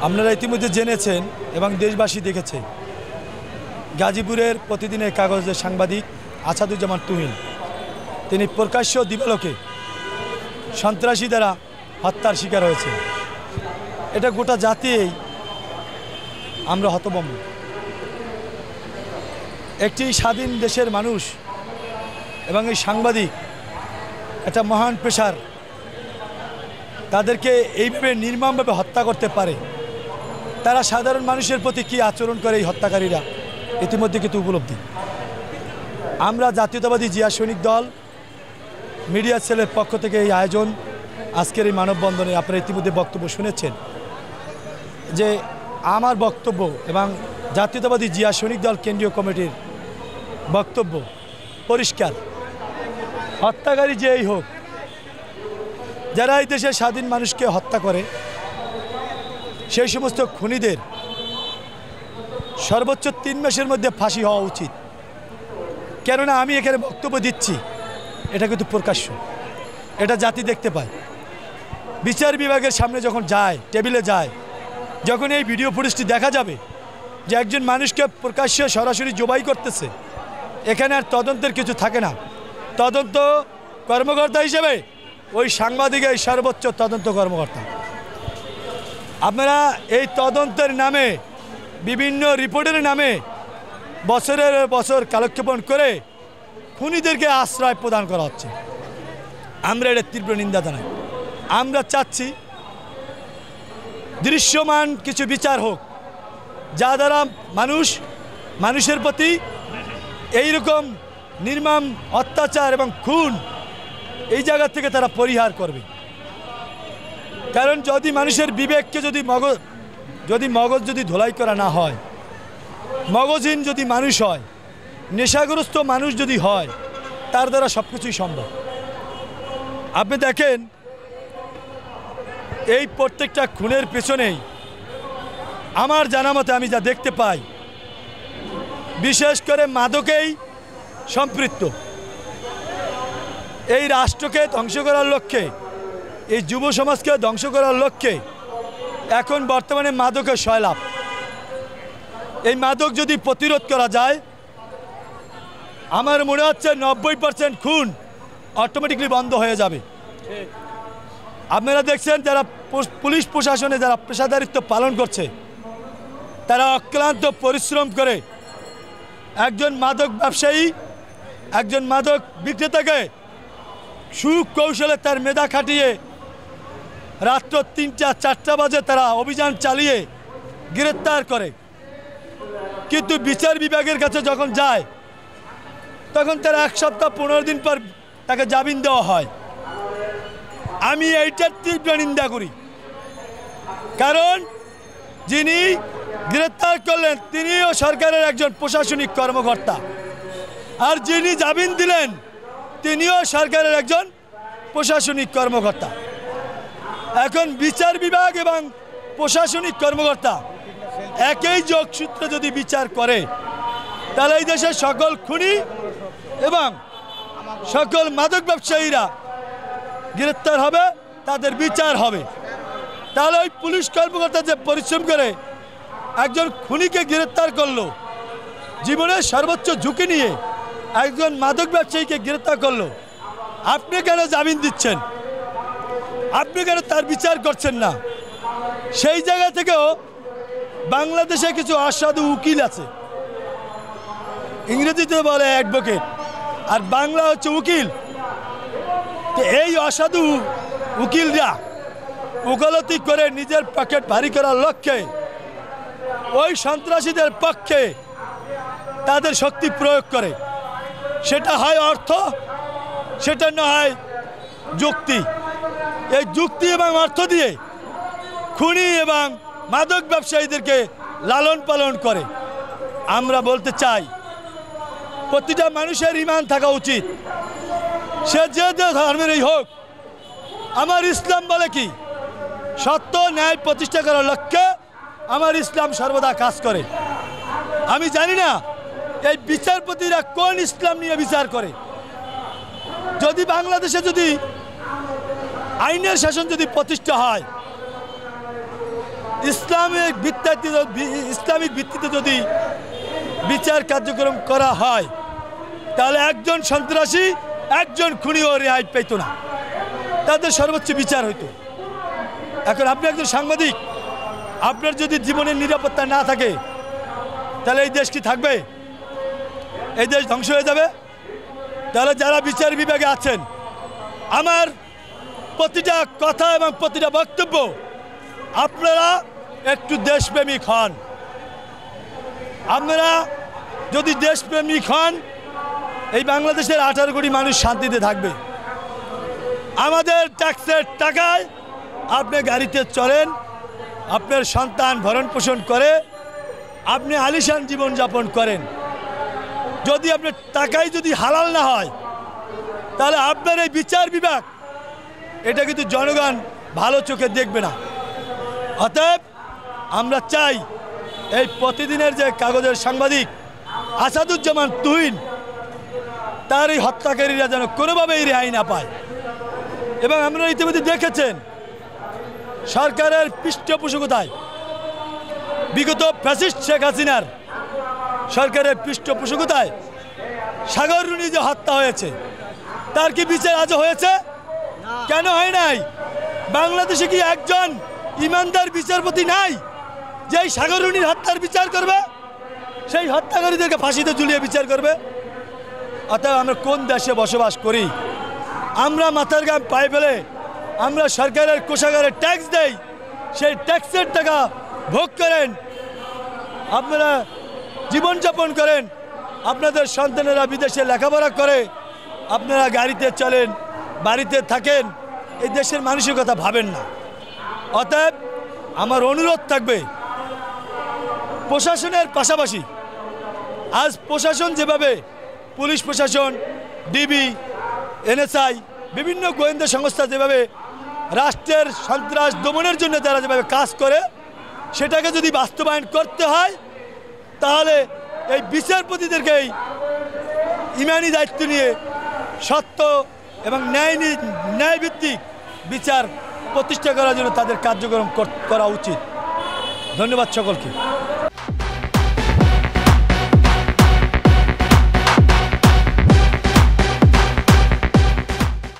আপনারা ইতিমধ্যে জেনেছেন এবং দেশবাসী দেখেছে, গাজীপুরের প্রতিদিনের কাগজের সাংবাদিক আসাদুজ্জামান তুহিন তিনি প্রকাশ্য দিবালোকে সন্ত্রাসী দ্বারা হত্যার শিকার হয়েছে। এটা গোটা জাতিই আমরা হতভম্ব। একটি স্বাধীন দেশের মানুষ এবং এই সাংবাদিক একটা মহান পেশার, তাদেরকে এইভাবে নির্মমভাবে হত্যা করতে পারে, তারা সাধারণ মানুষের প্রতি কী আচরণ করে এই হত্যাকারীরা ইতিমধ্যে কিন্তু উপলব্ধি। আমরা জাতীয়তাবাদী জিয়া সৈনিক দল মিডিয়া সেলের পক্ষ থেকে এই আয়োজন, আজকের এই মানববন্ধনে আপনারা ইতিমধ্যে বক্তব্য শুনেছেন যে আমার বক্তব্য এবং জাতীয়তাবাদী জিয়া সৈনিক দল কেন্দ্রীয় কমিটির বক্তব্য পরিষ্কার। হত্যাকারী যেই হোক, যারা এই দেশের স্বাধীন মানুষকে হত্যা করে, সেই সমস্ত খুনিদের সর্বোচ্চ 3 মাসের মধ্যে ফাঁসি হওয়া উচিত। কেননা আমি এখানে বক্তব্য দিচ্ছি, এটা কিন্তু প্রকাশ্য, এটা জাতি দেখতে পায়। বিচার বিভাগের সামনে যখন যায়, টেবিলে যায়, যখন এই ভিডিও ফুটেজটি দেখা যাবে যে একজন মানুষকে প্রকাশ্যে সরাসরি জবাই করতেছে, এখানে আর তদন্তের কিছু থাকে না। তদন্ত কর্মকর্তা হিসেবে ওই সাংবাদিকের সর্বোচ্চ তদন্ত কর্মকর্তা। আপনারা এই তদন্তের নামে, বিভিন্ন রিপোর্টের নামে বছরের বছর কালক্ষেপণ করে খুনিদেরকে আশ্রয় প্রদান করা হচ্ছে। আমরা এটা তীব্র নিন্দা জানাই। আমরা চাচ্ছি দৃশ্যমান কিছু বিচার হোক, যা দ্বারা মানুষের প্রতি এইরকম নির্মম অত্যাচার এবং খুন এই জায়গা থেকে তারা পরিহার করবে। কারণ যদি মানুষের বিবেককে যদি মগজ যদি ধোলাই করা না হয়, মগজহীন যদি মানুষ হয়, নেশাগ্রস্ত মানুষ যদি হয়, তার দ্বারা সব কিছুই সম্ভব। আপনি দেখেন এই প্রত্যেকটা খুনের পেছনেই আমার জানা মতে আমি যা দেখতে পাই, বিশেষ করে মাদকেই সম্পৃক্ত। এই রাষ্ট্রকে ধ্বংস করার লক্ষ্যে, এই যুব সমাজকে ধ্বংস করার লক্ষ্যে এখন বর্তমানে মাদকের সয়লাভ। এই মাদক যদি প্রতিরোধ করা যায়, আমার মনে হচ্ছে 90% খুন অটোমেটিকলি বন্ধ হয়ে যাবে। আপনারা দেখছেন যারা পুলিশ প্রশাসনে যারা পেশাদারিত্ব পালন করছে, তারা অক্লান্ত পরিশ্রম করে একজন মাদক ব্যবসায়ী, একজন মাদক বিক্রেতাকে সুকৌশলে তার মেধা খাটিয়ে রাত্র 3টা-4টা বাজে তারা অভিযান চালিয়ে গ্রেপ্তার করে। কিন্তু বিচার বিভাগের কাছে যখন যায়, তখন তারা 1 সপ্তাহ 15 দিন পর তাকে জামিন দেওয়া হয়। আমি এইটার তীব্র নিন্দা করি। কারণ যিনি গ্রেপ্তার করলেন তিনিও সরকারের একজন প্রশাসনিক কর্মকর্তা, আর যিনি জামিন দিলেন তিনিও সরকারের একজন প্রশাসনিক কর্মকর্তা। এখন বিচার বিভাগ এবং প্রশাসনিক কর্মকর্তা একই যোগসূত্রে যদি বিচার করে, তাহলে এই দেশের সকল খুনি এবং সকল মাদক ব্যবসায়ীরা গ্রেপ্তার হবে, তাদের বিচার হবে। তাহলে ওই পুলিশ কর্মকর্তা যে পরিশ্রম করে একজন খুনিকে গ্রেপ্তার করলো, জীবনের সর্বোচ্চ ঝুঁকি নিয়ে একজন মাদক ব্যবসায়ীকে গ্রেপ্তার করলো, আপনি কেন জামিন দিচ্ছেন? আপনি কেন তার বিচার করছেন না? সেই জায়গা থেকেও বাংলাদেশে কিছু অসাধু উকিল আছে, ইংরেজিতে বলে অ্যাডভোকেট, আর বাংলা হচ্ছে উকিল। তো এই অসাধু উকিলরা ওকালতি করে নিজের পকেট ভারী করার লক্ষ্যে ওই সন্ত্রাসীদের পক্ষে তাদের শক্তি প্রয়োগ করে। সেটা হয় অর্থ, সেটা না হয় যুক্তি। এই যুক্তি এবং অর্থ দিয়ে খুনি এবং মাদক ব্যবসায়ীদেরকে লালন পালন করে। আমরা বলতে চাই, প্রতিটা মানুষের ঈমান থাকা উচিত, সে যে ধর্মেরই হোক। আমার ইসলাম বলে কি, সত্য ন্যায় প্রতিষ্ঠা করার লক্ষ্যে আমার ইসলাম সর্বদা কাজ করে। আমি জানি না এই বিচারপতিরা কোন ইসলাম নিয়ে বিচার করে। যদি বাংলাদেশে যদি আইনের শাসন যদি প্রতিষ্ঠা হয়, ইসলামিক ভিত্তিতে যদি বিচার কার্যক্রম করা হয় তাহলে একজন সন্ত্রাসী একজন খুনিও রেহাই পেত না, তাদের সর্বোচ্চ বিচার হইতো। এখন আপনি একজন সাংবাদিক, আপনার যদি জীবনের নিরাপত্তা না থাকে তাহলে এই দেশ কি থাকবে? এই দেশ ধ্বংস হয়ে যাবে। তাহলে যারা বিচার বিভাগে আছেন, আমার প্রতিটা কথা এবং প্রতিটা বক্তব্য আপনারা একটু দেশপ্রেমিক হন। আপনারা যদি দেশপ্রেমিক হন, এই বাংলাদেশের 18 কোটি মানুষ শান্তিতে থাকবে। আমাদের ট্যাক্সের টাকায় আপনি গাড়িতে চলেন, আপনার সন্তান ভরণ পোষণ করে, আপনি আলিশান জীবনযাপন করেন। যদি আপনার টাকায় যদি হালাল না হয় তাহলে আপনার এই বিচার বিভাগ এটা কিন্তু জনগণ ভালো চোখে দেখবে না। অতএব আমরা চাই এই প্রতিদিনের যে কাগজের সাংবাদিক আসাদুজ্জামান তুহিন, তার এই হত্যাকারীরা যেন কোনোভাবেই রেহাই না পায়। এবং আপনারা ইতিমধ্যে দেখেছেন সরকারের পৃষ্ঠপোষকতায় বিগত ফ্যাসিস্ট শেখ হাসিনার সরকারের পৃষ্ঠপোষকতায় সাগর রুনি যে হত্যা হয়েছে, তার কি বিচার আজও হয়েছে? কেন হয় নাই? বাংলাদেশে কি একজন ইমানদার বিচারপতি নাই যে এই সাগর রুনির হত্যার বিচার করবে, সেই হত্যাকারীদেরকে ফাঁসিতে ঝুলিয়ে বিচার করবে? অতএব আমরা কোন দেশে বসবাস করি? আমরা মাথার ঘাম পায়ে ফেলে আমরা সরকারের কোষাগারে ট্যাক্স দেই, সেই ট্যাক্সের টাকা ভোগ করেন, আপনারা জীবনযাপন করেন, আপনাদের সন্তানেরা বিদেশে লেখাপড়া করে, আপনারা গাড়িতে চলেন, বাড়িতে থাকেন, এই দেশের মানুষের কথা ভাবেন না। অতএব আমার অনুরোধ থাকবে প্রশাসনের পাশাপাশি আজ প্রশাসন যেভাবে পুলিশ প্রশাসন, ডিবি, এনএসআই, বিভিন্ন গোয়েন্দা সংস্থা যেভাবে রাষ্ট্রের সন্ত্রাস দমনের জন্য তারা যেভাবে কাজ করে, সেটাকে যদি বাস্তবায়ন করতে হয় তাহলে এই বিচারপতিদেরকেই ইমানি দায়িত্ব নিয়ে সত্য এবং ন্যায়ভিত্তিক বিচার প্রতিষ্ঠা করার জন্য তাদের কার্যক্রম করা উচিত। ধন্যবাদ সকলকে।